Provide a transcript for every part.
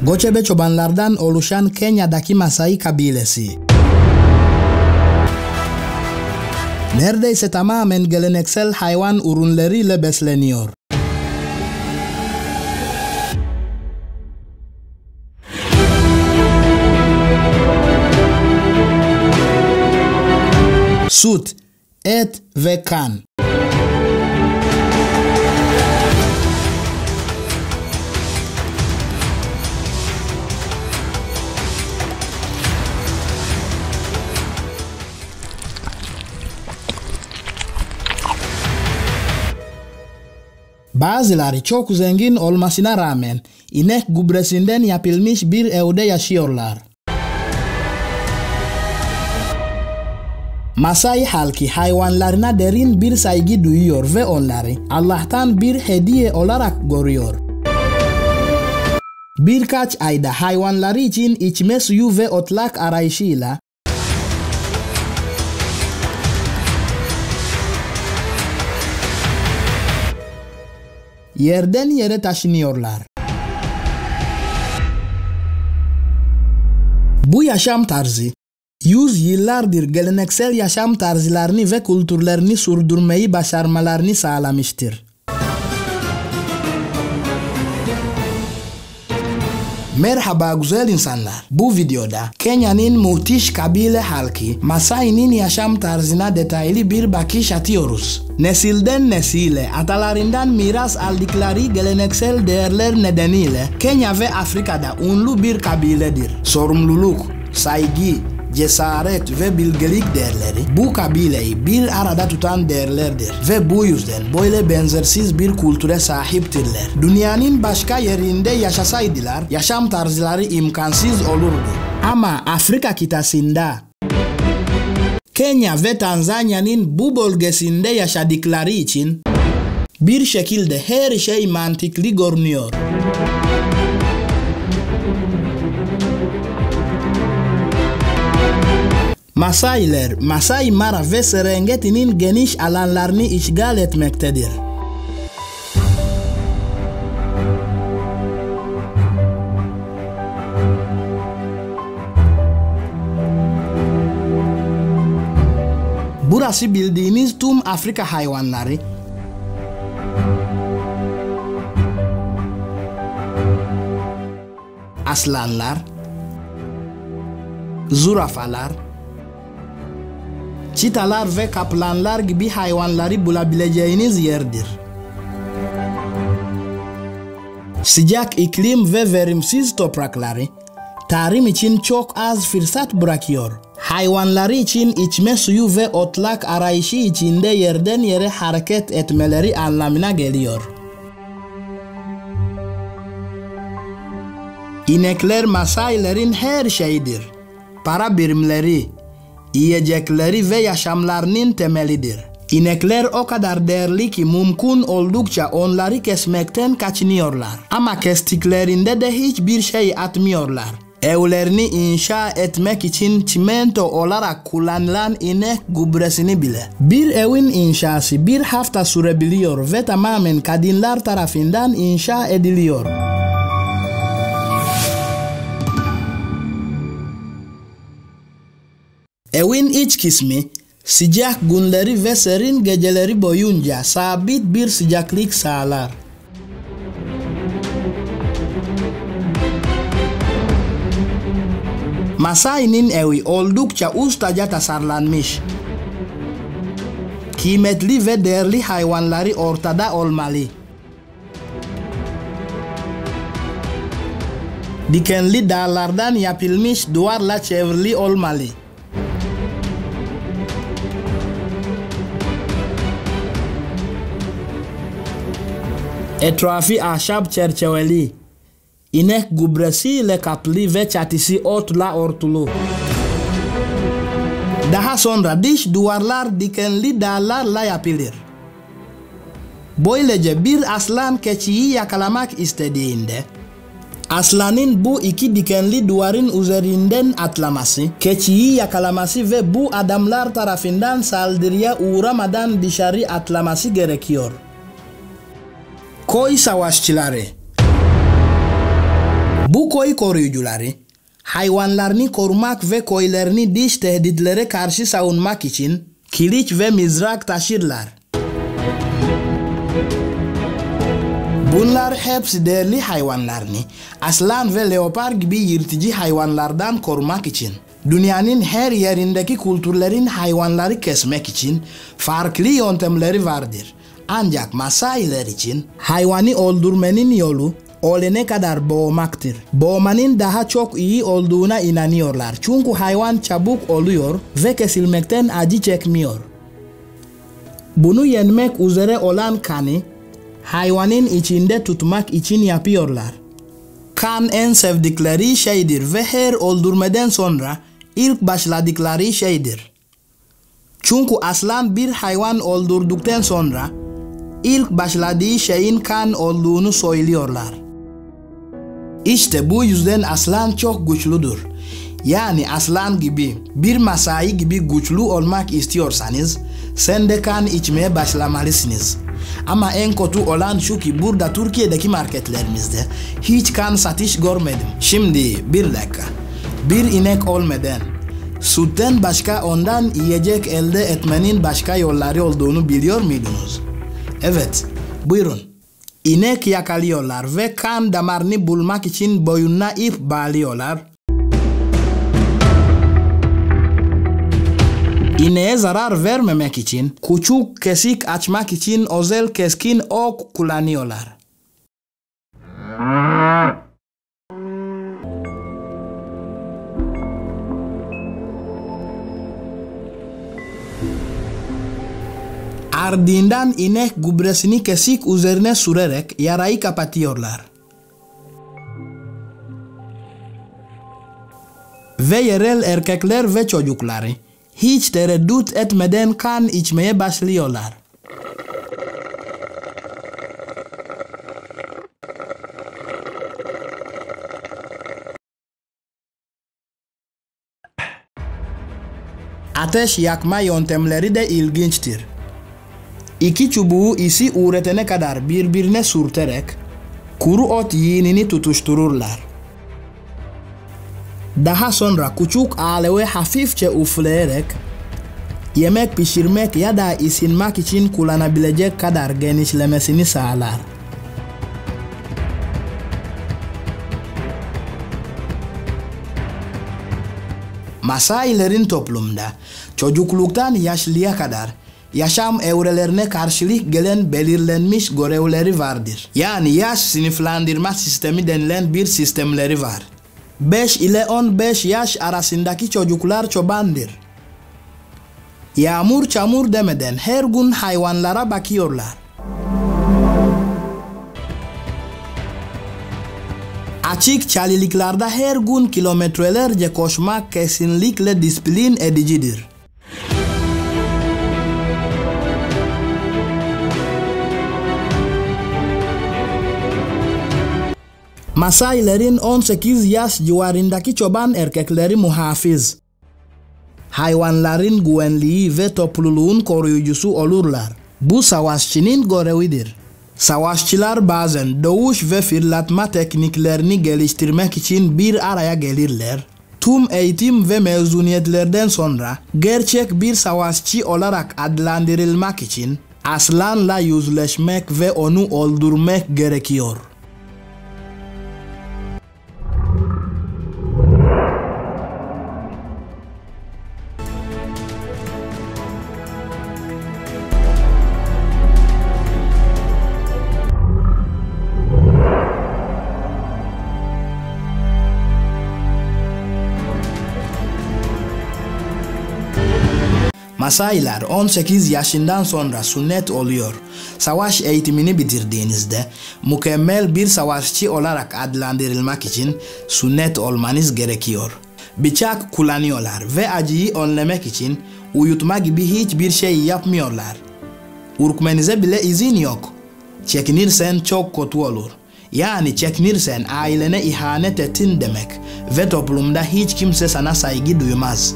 Göçebe çobanlardan oluşan Kenya'daki Maasai kabilesi. Neredeyse tamamen geleneksel hayvan ürünleriyle besleniyor. Süt, et ve kan. Bazıları çok zengin olmasına rağmen inek gübresinden yapılmış bir evde yaşıyorlar. Maasai halkı hayvanlarına derin bir saygı duyuyor ve onları Allah'tan bir hediye olarak görüyor. Birkaç ayda hayvanları için içme suyu ve otlak arayışıyla yerden yere taşınıyorlar. Bu yaşam tarzı, yüzyıllardır geleneksel yaşam tarzlarını ve kültürlerini sürdürmeyi başarmalarını sağlamıştır. Merhaba güzel insanlar. Bu videoda Kenya'nın müthiş kabile halkı Maasai'nin yaşam tarzına detaylı bir bakış atıyoruz. Nesilden nesile atalarından miras aldıkları geleneksel değerler nedeniyle Kenya ve Afrika'da ünlü bir kabiledir. Sorumluluk, saygı, cesaret ve bilgelik değerleri bu kabileyi bir arada tutan değerlerdir ve bu yüzden böyle benzersiz bir kültüre sahiptirler. Dünyanın başka yerinde yaşasaydılar yaşam tarzları imkansız olurdu. Ama Afrika kıtasında Kenya ve Tanzanya'nın bu bölgesinde yaşadıkları için bir şekilde her şey mantıklı görünüyor. Maasailer, Maasai Mara ve Serengeti'nin geniş alanlarını işgal etmektedir. Burası bildiğiniz tüm Afrika hayvanları, aslanlar, zürafalar, çitalar ve kaplanlar gibi hayvanları bulabileceğiniz yerdir. Sıcak iklim ve verimsiz toprakları tarım için çok az fırsat bırakıyor. Hayvanları için içme suyu ve otlak arayışı içinde yerden yere hareket etmeleri anlamına geliyor. İnekler Maasailerin her şeyidir. Para birimleri, yiyecekleri ve yaşamlarının temelidir. İnekler o kadar değerli ki mümkün oldukça onları kesmekten kaçınıyorlar. Ama kestiklerinde de hiçbir şey atmıyorlar. Evlerini inşa etmek için çimento olarak kullanılan inek gübresini bile. Bir evin inşası bir hafta sürebiliyor ve tamamen kadınlar tarafından inşa ediliyor. Evin iç kısmı sıcak günleri ve serin geceleri boyunca sabit bir sıcaklık sağlar. Maasai'nin evi oldukça ustaca tasarlanmış. Kıymetli ve değerli hayvanları ortada olmalı. Dikenli dağlardan yapılmış duvarla çevrili olmalı. Etrafı ahşap çerçeveli, inek gübresiyle kaplı ve çatısı otla örtülü. Daha sonra dış duvarlar dikenli dallarla yapılır. Böylece bir aslan keçiyi yakalamak istediğinde, aslanın bu iki dikenli duvarın üzerinden atlaması, keçiyi yakalaması ve bu adamlar tarafından saldırıya uğramadan dışarı atlaması gerekiyor. Koy savaşçıları. Bu koy koruyucuları, hayvanlarını korumak ve koylarını dış tehditlere karşı savunmak için kılıç ve mızrak taşırlar. Bunlar hepsi değerli hayvanlarını aslan ve leopar gibi yırtıcı hayvanlardan korumak için. Dünyanın her yerindeki kültürlerin hayvanları kesmek için farklı yöntemleri vardır. Ancak Maasailer için hayvanı öldürmenin yolu ölene kadar boğmaktır. Boğmanın daha çok iyi olduğuna inanıyorlar. Çünkü hayvan çabuk oluyor ve kesilmekten acı çekmiyor. Bunu yenmek üzere olan kanı hayvanın içinde tutmak için yapıyorlar. Kan en sevdikleri şeydir ve her öldürmeden sonra ilk başladıkları şeydir. Çünkü aslan bir hayvan öldürdükten sonra ilk başladığı şeyin kan olduğunu söylüyorlar. İşte bu yüzden aslan çok güçlüdür. Yani aslan gibi, bir Maasai gibi güçlü olmak istiyorsanız sen de kan içmeye başlamalısınız. Ama en kötü olan şu ki burada Türkiye'deki marketlerimizde hiç kan satış görmedim. Şimdi bir dakika. Bir inek olmadan sütten başka ondan yiyecek elde etmenin başka yolları olduğunu biliyor muydunuz? Evet, buyurun. İnek yakalıyorlar ve kan damarını bulmak için boynuna ip bağlıyorlar. İneğe zarar vermemek için küçük kesik açmak için özel keskin ok kullanıyorlar. Ardından inek gübresini kesik üzerine sürerek yarayı kapatıyorlar. Ve yerel erkekler ve çocukları hiç tereddüt etmeden kan içmeye başlıyorlar. Ateş yakma yöntemleri de ilginçtir. İki çubuğu isi üretene kadar birbirine sürterek kuru ot yığınını tutuştururlar. Daha sonra küçük alevi hafifçe üfleyerek yemek pişirmek ya da ısınmak için kullanabilecek kadar genişlemesini sağlar. Maasailerin toplumda çocukluktan yaşlıya kadar yaşam evrelerine karşılık gelen belirlenmiş görevleri vardır. Yani yaş sınıflandırma sistemi denilen bir sistemleri var. 5 ile 15 yaş arasındaki çocuklar çobandır. Yağmur çamur demeden her gün hayvanlara bakıyorlar. Açık çalılıklarda her gün kilometrelerce koşmak kesinlikle disiplin edicidir. Maasailerin 18 yaş civarındaki çoban erkekleri muhafız, hayvanların güvenliği ve topluluğun koruyucusu olurlar. Bu savaşçının görevidir. Savaşçılar bazen dövüş ve fırlatma tekniklerini geliştirmek için bir araya gelirler. Tüm eğitim ve mezuniyetlerden sonra gerçek bir savaşçı olarak adlandırılmak için aslanla yüzleşmek ve onu öldürmek gerekiyor. Maasailer 18 yaşından sonra sünnet oluyor. Savaş eğitimini bitirdiğinizde mükemmel bir savaşçı olarak adlandırılmak için sünnet olmanız gerekiyor. Bıçak kullanıyorlar ve acıyı önlemek için uyutma gibi hiçbir şey yapmıyorlar. Ürkmenize bile izin yok. Çekinirsen çok kötü olur. Yani çekinirsen ailene ihanet ettin demek ve toplumda hiç kimse sana saygı duymaz.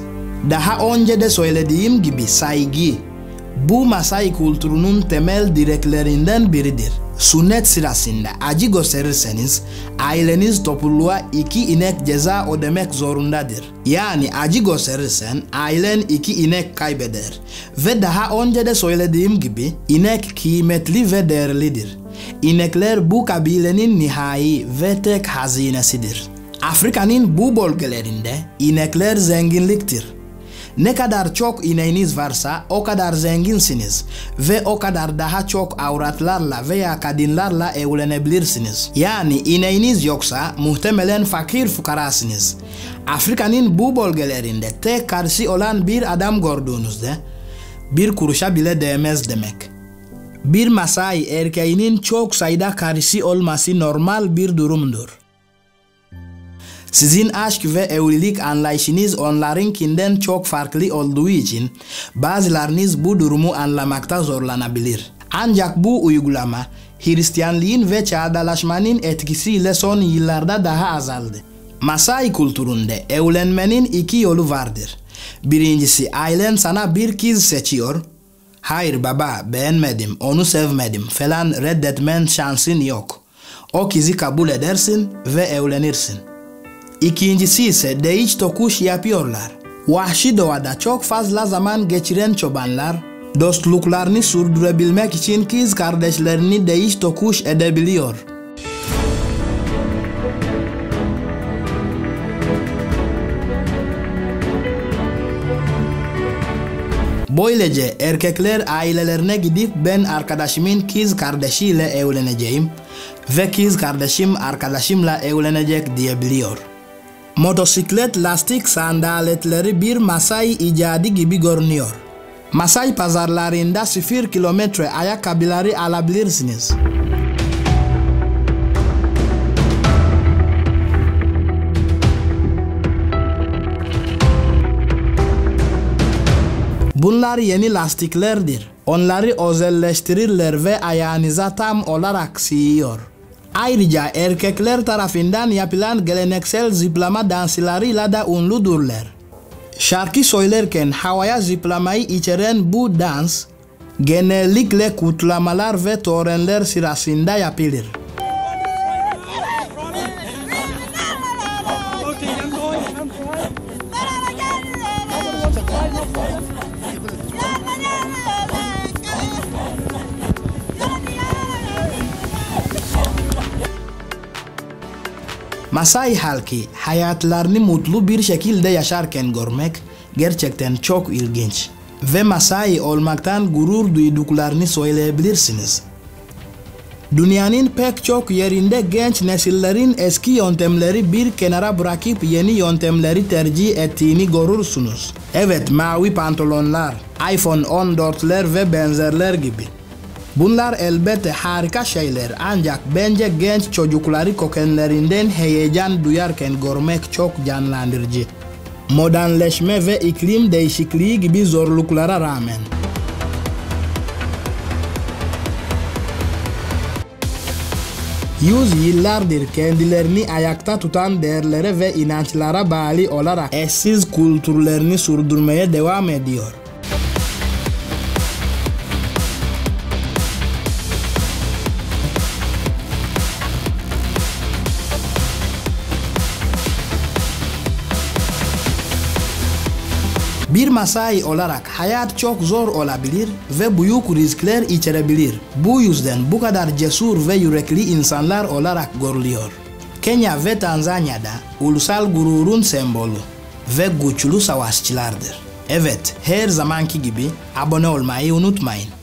Daha önce de söylediğim gibi saygı, bu Maasai kültürünün temel direklerinden biridir. Sünnet sırasında acı gösterirseniz aileniz topluluğa 2 inek ceza ödemek zorundadır. Yani acı gösterirsen ailen 2 inek kaybeder. Ve daha önce de söylediğim gibi inek kıymetli ve değerlidir. İnekler bu kabilenin nihai ve tek hazinesidir. Afrika'nın bu bölgelerinde inekler zenginliktir. Ne kadar çok ineğiniz varsa o kadar zenginsiniz ve o kadar daha çok avratlarla veya kadınlarla evlenebilirsiniz. Yani ineğiniz yoksa muhtemelen fakir fukarasınız. Afrika'nın bu bölgelerinde tek karşı olan bir adam gördüğünüzde bir kuruşa bile değmez demek. Bir Maasai erkeğinin çok sayıda karısı olması normal bir durumdur. Sizin aşk ve evlilik anlayışınız onlarınkinden çok farklı olduğu için bazılarınız bu durumu anlamakta zorlanabilir. Ancak bu uygulama Hristiyanlığın ve çağdaşmanın etkisiyle son yıllarda daha azaldı. Maasai kültüründe evlenmenin 2 yolu vardır. Birincisi ailen sana bir kız seçiyor. Hayır baba beğenmedim, onu sevmedim falan reddetmen şansın yok. O kızı kabul edersin ve evlenirsin. İkincisi ise değiş tokuş yapıyorlar. Vahşi doğada çok fazla zaman geçiren çobanlar, dostluklarını sürdürebilmek için kız kardeşlerini değiş tokuş edebiliyor. Böylece erkekler ailelerine gidip ben arkadaşımın kız kardeşiyle evleneceğim ve kız kardeşim arkadaşımla evlenecek diyebiliyor. Motosiklet lastik sandaletleri bir Maasai icadı gibi görünüyor. Maasai pazarlarında 0 kilometre ayakkabıları alabilirsiniz. Bunlar yeni lastiklerdir. Onları özelleştirirler ve ayağınıza tam olarak sığıyor. Ayrıca erkekler tarafından yapılan geleneksel zıplama danslarıyla da ünlüdürler. Şarkı söylerken havaya zıplamayı içeren bu dans genellikle kutlamalar ve törenler sırasında yapılır. Maasai halkı hayatlarını mutlu bir şekilde yaşarken görmek gerçekten çok ilginç. Ve Maasai olmaktan gurur duyduklarını söyleyebilirsiniz. Dünyanın pek çok yerinde genç nesillerin eski yöntemleri bir kenara bırakıp yeni yöntemleri tercih ettiğini görürsünüz. Evet, mavi pantolonlar, iPhone 14'ler ve benzerler gibi. Bunlar elbette harika şeyler ancak bence genç çocukları kökenlerinden heyecan duyarken görmek çok canlandırıcı. Modernleşme ve iklim değişikliği gibi zorluklara rağmen. Yüzyıllardır kendilerini ayakta tutan değerlere ve inançlara bağlı olarak eşsiz kültürlerini sürdürmeye devam ediyor. Bir Maasai olarak hayat çok zor olabilir ve büyük riskler içerebilir. Bu yüzden bu kadar cesur ve yürekli insanlar olarak görülüyor. Kenya ve Tanzanya'da ulusal gururun sembolü ve güçlü savaşçılardır. Evet, her zamanki gibi abone olmayı unutmayın.